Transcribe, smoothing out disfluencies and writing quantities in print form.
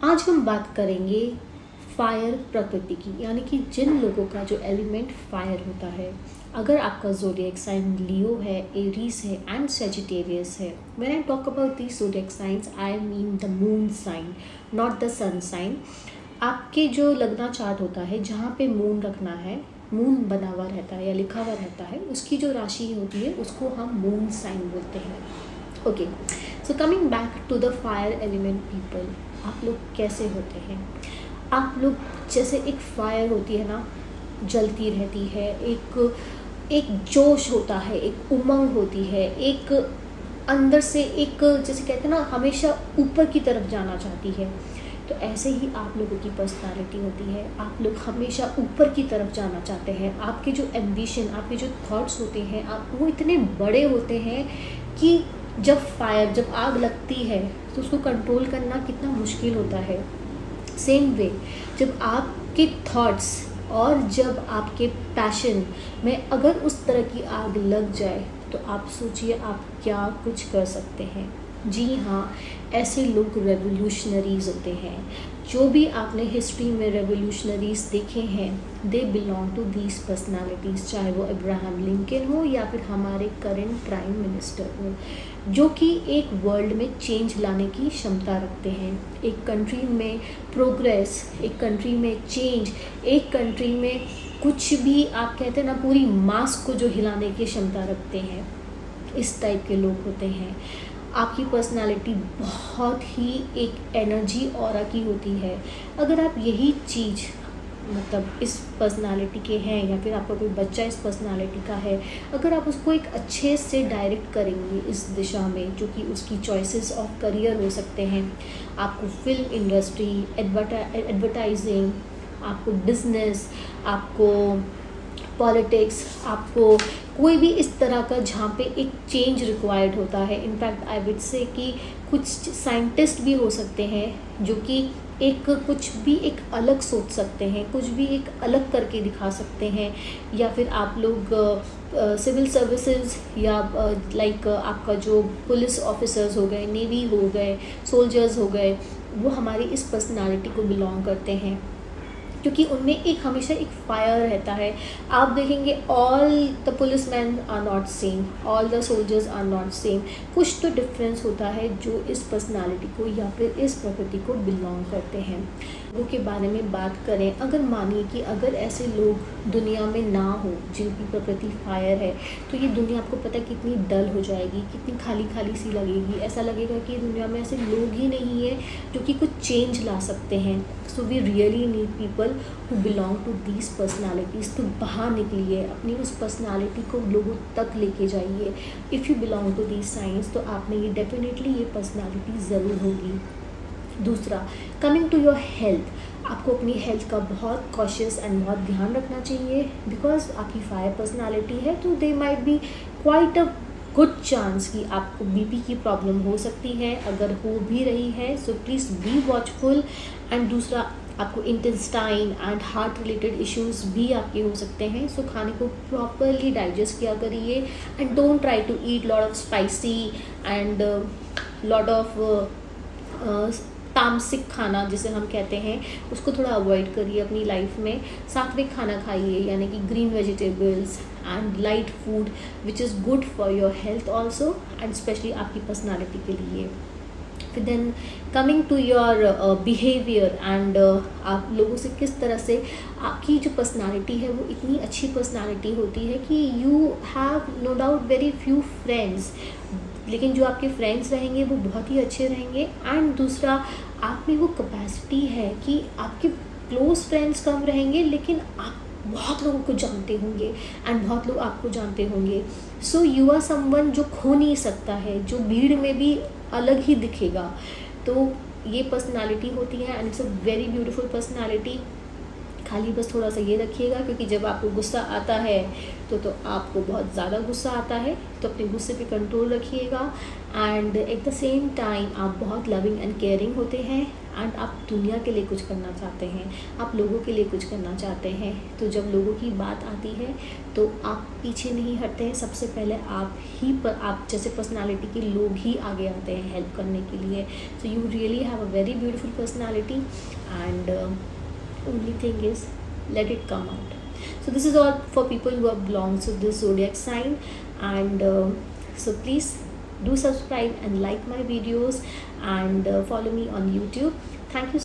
आज हम बात करेंगे फायर प्रकृति की, यानी कि जिन लोगों का जो एलिमेंट फायर होता है। अगर आपका ज़ोडिएक साइन लियो है, एरीज है एंड सेजिटेरियस है, when I talk about these zodiac science I mean the moon sign, not the sun sign. आपके जो लगना चार्ट होता है, जहाँ पे मून रखना है, मून बना हुआ रहता है या लिखा हुआ रहता है, उसकी जो राशि होती है उसको हम मून साइन बोलते हैं। Okay, so coming back to the fire element people, आप लोग कैसे होते हैं? आप लोग जैसे एक फायर होती है ना, जलती रहती है, एक जोश होता है, एक उमंग होती है, एक अंदर से एक, जैसे कहते हैं ना, हमेशा ऊपर की तरफ जाना चाहती है। तो ऐसे ही आप लोगों की पर्सनालिटी होती है। आप लोग हमेशा ऊपर की तरफ जाना चाहते हैं। आपके जो एम्बिशन, आपके जो थॉट्स होते हैं, आप वो इतने बड़े होते हैं कि जब आग लगती है तो उसको कंट्रोल करना कितना मुश्किल होता है। सेम वे, जब आपके थॉट्स और जब आपके पैशन में अगर उस तरह की आग लग जाए तो आप सोचिए आप क्या कुछ कर सकते हैं। जी हाँ, ऐसे लोग रेवोल्यूशनरीज होते हैं। जो भी आपने हिस्ट्री में रेवोल्यूशनरीज देखे हैं, they belong to these personalities, चाहे वो अब्राहम लिंकन हो या फिर हमारे करंट प्राइम मिनिस्टर हो, जो कि एक वर्ल्ड में चेंज लाने की क्षमता रखते हैं। एक कंट्री में प्रोग्रेस, एक कंट्री में चेंज, एक कंट्री में कुछ भी, आप कहते हैं ना, पूरी मास को जो हिलाने की क्षमता रखते हैं, इस टाइप के लोग होते हैं। आपकी पर्सनालिटी बहुत ही एक एनर्जी ऑरा की होती है। अगर आप यही चीज़, मतलब इस पर्सनालिटी के हैं या फिर आपका कोई बच्चा इस पर्सनालिटी का है, अगर आप उसको एक अच्छे से डायरेक्ट करेंगे इस दिशा में, जो कि उसकी चॉइसेस ऑफ करियर हो सकते हैं, आपको फिल्म इंडस्ट्री, एडवर्टाइजिंग, आपको बिजनेस, आपको पॉलिटिक्स, आपको कोई भी इस तरह का जहाँ पे एक चेंज रिक्वायर्ड होता है। इनफैक्ट आई वुड से कि कुछ साइंटिस्ट भी हो सकते हैं जो कि कुछ भी एक अलग सोच सकते हैं, कुछ भी एक अलग करके दिखा सकते हैं। या फिर आप लोग सिविल सर्विसेज या लाइक आपका जो पुलिस ऑफिसर्स हो गए, नेवी हो गए, सोल्जर्स हो गए, वो हमारी इस पर्सनालिटी को बिलोंग करते हैं, क्योंकि उनमें एक हमेशा एक फायर रहता है। आप देखेंगे all the police man are not same, all the soldiers are not same. कुछ तो डिफरेंस होता है जो इस पर्सनालिटी को या फिर इस प्रकृति को बिलोंग करते हैं। लोगों के बारे में बात करें, अगर मानिए कि अगर ऐसे लोग दुनिया में ना हो जिनकी प्रकृति फायर है, तो ये दुनिया आपको पता है कितनी डल हो जाएगी, कितनी खाली खाली सी लगेगी। ऐसा लगेगा कि दुनिया में ऐसे लोग ही नहीं है जो कि कुछ चेंज ला सकते हैं। So we really need people who belong to these personalities। तो बाहर निकलिए, अपनी उस पर्सनालिटी को लोगों तक लेके जाइए। If you belong to these signs, तो आप में ये डेफिनेटली ये पर्सनालिटी ज़रूर होगी। दूसरा, कमिंग टू योर हेल्थ, आपको अपनी हेल्थ का बहुत कॉशियस एंड बहुत ध्यान रखना चाहिए, बिकॉज आपकी फायर पर्सनालिटी है, तो they might be quite a good chance कि आपको बीपी की प्रॉब्लम हो सकती है। अगर हो भी रही है so please be watchful. And दूसरा, आपको intestine and heart related issues भी आपके हो सकते हैं। सो खाने को प्रॉपरली डाइजेस्ट किया करिए and don't try to eat lot of spicy and lot of तामसिक खाना जिसे हम कहते हैं, उसको थोड़ा अवॉइड करिए अपनी लाइफ में। सात्विक खाना खाइए, यानी कि green vegetables and light food which is good for your health also and specially आपकी पर्सनालिटी के लिए। फिर then coming to your behaviour and आप लोगों से किस तरह से, आपकी जो पर्सनालिटी है वो इतनी अच्छी पर्सनालिटी होती है कि you have no doubt very few friends, लेकिन जो आपके फ्रेंड्स रहेंगे वो बहुत ही अच्छे रहेंगे। एंड दूसरा, आप में वो कैपेसिटी है कि आपके क्लोज फ्रेंड्स कम रहेंगे, लेकिन आप बहुत लोगों को जानते होंगे एंड बहुत लोग आपको जानते होंगे। सो यू आर समवन जो खो नहीं सकता है, जो भीड़ में भी अलग ही दिखेगा। तो ये पर्सनालिटी होती है and it's a very beautiful personality. खाली बस थोड़ा सा ये रखिएगा, क्योंकि जब आपको गुस्सा आता है तो आपको बहुत ज़्यादा गुस्सा आता है, तो अपने गुस्से पे कंट्रोल रखिएगा and at the same time आप बहुत लविंग एंड केयरिंग होते हैं एंड आप दुनिया के लिए कुछ करना चाहते हैं, आप लोगों के लिए कुछ करना चाहते हैं। तो जब लोगों की बात आती है तो आप पीछे नहीं हटते हैं, सबसे पहले आप जैसे पर्सनालिटी के लोग ही आगे आते हैं हेल्प करने के लिए। So you really have a very beautiful personality and only thing is let it come out. So this is all for people who are belongs to this zodiac sign, and so please do subscribe and like my videos and follow me on YouTube. Thank you.